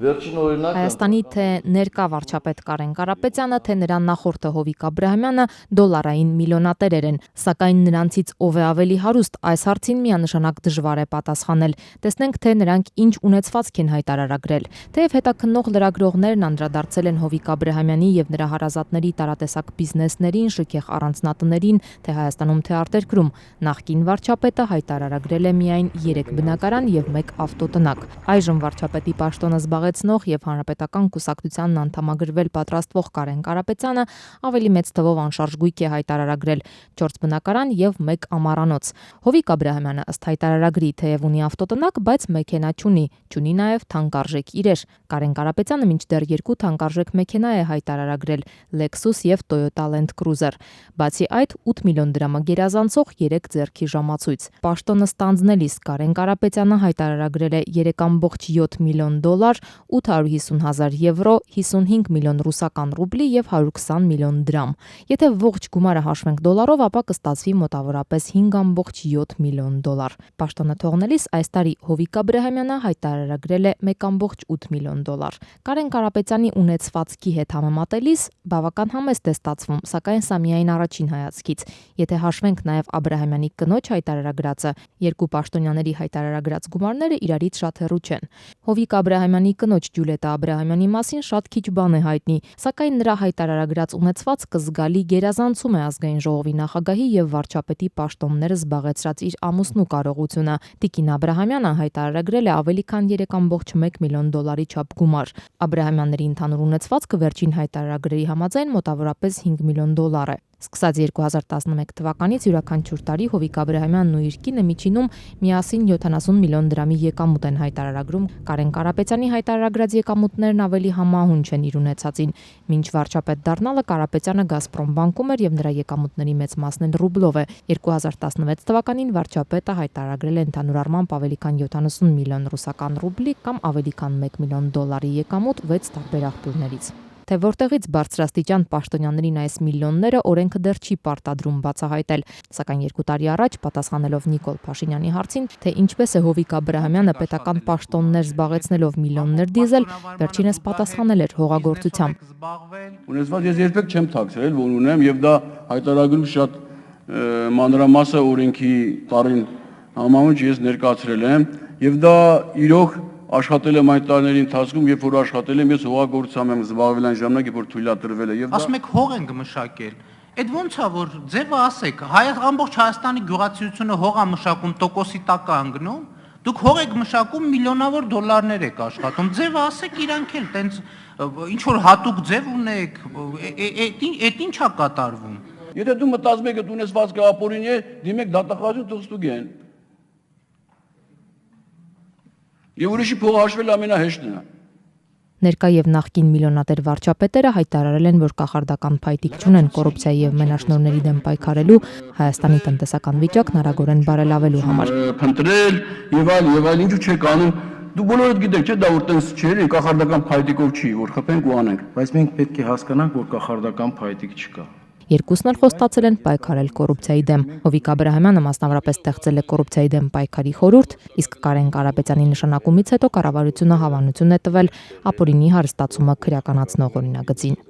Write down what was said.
Հայաստանի թե ներկա վարչապետ Կարեն Կարապետյանը, թե նրան նախորդը Հովիկ Աբրահամյանը դոլարային միլիոնատերեր են, սակայն նրանցից ով է ավելի հարուստ, այս հարցին միանշանակ դժվար է պատասխանել։ Տեսնենք, թե նրանք ինչ ունեցվածք են հայտարարագրել։ Թեև հետաքննող լրագրողներն անդրադարձել են Հովիկ Աբրահամյանի եւ նրա հարազատների տարատեսակ բիզնեսներին, շքեղ առանձնատներին, թե Հայաստանում, թե արտերկրում, նախկին վարչապետը հայտարարագրել է միայն 3 բնակարան եւ 1 ավտոտնակ։ Այժմ վարչապետի պաշտոնը զբաղեցնող եւ հանրապետական կուսակցությանն անդամագրվել պատրաստվող Կարեն Կարապետյանը ավելի մեծ թվով անշարժ գույք է հայտարարագրել 4 բնակարան եւ 1 ամառանոց։ Հովիկ Աբրահամյանը ըստ հայտարարագրի թեև ունի ավտոտնակ, բայց մեքենա չունի նաեւ թանկարժեք իրեր։ Կարեն Կարապետյանը մինչդեռ 2 թանկարժեք մեքենա է հայտարարագրել՝ Lexus եւ Toyota Land Cruiser։ Բացի այդ, 8 միլիոն դրամը գերազանցող 3 ձեռքի ժամացույց։ Պաշտոնը ստանձնելիս Կարեն Կարապետյանը հայտարարագրել է 3.7 միլիոն դոլար, 850,000 եվրո, 55 միլիոն ռուսական ռուբլի եւ 120 միլիոն դրամ։ Եթե ողջ գումարը հաշվենք դոլարով, ապա կստացվի մոտավորապես 5.7 միլիոն դոլար։ Պաշտոնը թողնելիս այս տարի Հովիկ Աբրահամյանը հայտարարագրել է 1.8 միլիոն դոլար։ Կարեն Կարապետյանի ունեցվածքի հետ համեմատելիս բավական համեստ է ստացվում, սակայն սա միայն առաջին հայացքից։ Եթե հաշվենք նաեւ Աբրահամյանի կնոջ հայտարարագրածը, երկու պաշտոնյաների հայտարարագրած գումարները իրարից շատ հեռու չեն։ Հովիկ Աբրահամյանի կնոջ Ջուլիետա Աբրահամյանի մասին շատ քիչ բան է հայտնի, սակայն նրա հայտարարագրած ունեցվածքը զգալի գերազանցում է ազգային ժողովի նախագահի եւ վարչապետի պաշտոնները զբաղեցրած իր ամուսնու կարողությունը։ Տիկին Աբրահամյանը հայտարարագրել է ավելի քան 3.1 միլիոն դոլարի չափ գումար։ Աբրահամյանների ընդհանուր ունեցվածքը վերջին հայտարարագրերի համաձայն մոտավորապես 5 միլիոն դոլար է։ Սկսած 2011 թվականից յուրաքանչյուր տարի Հովիկ Աբրահամյանն ու իր կինը միջինում միասին 70 միլիոն դրամի եկամուտ են հայտարարագրում։ Կարեն Կարապետյանի հայտարարագրած եկամուտներն ավելի համահունչ են իր ունեցածին։ Մինչ վարչապետ դառնալը Կարապետյանը Գազպրոմ բանկում էր եւ նրա եկամուտների մեծ մասն էլ ռուբլով է։ 2016 թվականին վարչապետը հայտարարագրել է ընդհանուր առմամբ ավելի քան 70 միլիոն ռուսական ռուբլի կամ ավելի քան 1 միլիոն դոլարի եկամուտ 6 տարբեր աղբյուրներից։ Թե որտեղից բարձրաստիճան պաշտոնյաներին այս միլիոնները օրենքը դեռ չի պարտադրում բացահայտել, սակայն 2 տարի առաջ պատասխանելով Նիկոլ Փաշինյանի հարցին, թե ինչպես է Հովիկ Աբրահամյանը պետական պաշտոններ զբաղեցնելով միլիոններ դիզել, վերջինս պատասխանել էր հողագործությամբ։ Ունեցված ես երբեք չեմ թաքցրել, որ ունեմ եւ դա հայտարարում շատ մանրամասը օրենքի տարին համահունչ ես ներկայացրել եմ եւ դա իրոք աշխատել եմ այդ տարիների ընթացքում, երբ որ աշխատել եմ, ես հողագործությամբ եմ զբաղվել այն ժամանակ, երբ որ թույլատրվել է եւ դա ասում եք հող ենք մշակել։ Այդ ո՞նց է որ ձևը ասեք, ամբողջ Հայաստանի գյուղացիությունը հող է մշակում, տոկոսի տակ է ընկնում, դուք հող եք մշակում, միլիոնավոր դոլարներ եք աշխատում, ձևը ասեք իրանք էլ տենց ինչ որ հատուկ ձև ունեք, այդ ինչ է կատարվում։ Եթե դու մտածում ես դու ունեցվածքը ապօրինի է, դիմեք դատախազություն թողստուգեն։ Եվ ուրիշի փող հաշվել ամենահեշտն է։ Ներկա եւ նախկին միլիոնատեր վարչապետերը հայտարարել են, որ կախարդական փայտիկ չունեն կոռուպցիայի եւ մենաշնորհների դեմ պայքարելու, Հայաստանի տնտեսական վիճակն արագորեն բարելավելու համար։ Փնտրել եւ այլ ինչու չեք անում։ Դու բոլորդ գիտեք, չէ՞, դա որ տենց չէ, կախարդական փայտիկով չի, որ խփենք ու անենք։ Բայց մենք պետք է հասկանանք, որ կախարդական փայտիկ չկա։ Երկուսն էլ խոստացել են պայքարել կոռուպցիայի դեմ։ Հովիկ Աբրահամյանը մասնավորապես ստեղծել է կոռուպցիայի դեմ պայքարի խորհուրդ, իսկ Կարեն Կարապետյանի նշանակումից հետո կառավարությունը հավանություն է տվել ապօրինի հարստացումը քրեականացնող օրինագծին։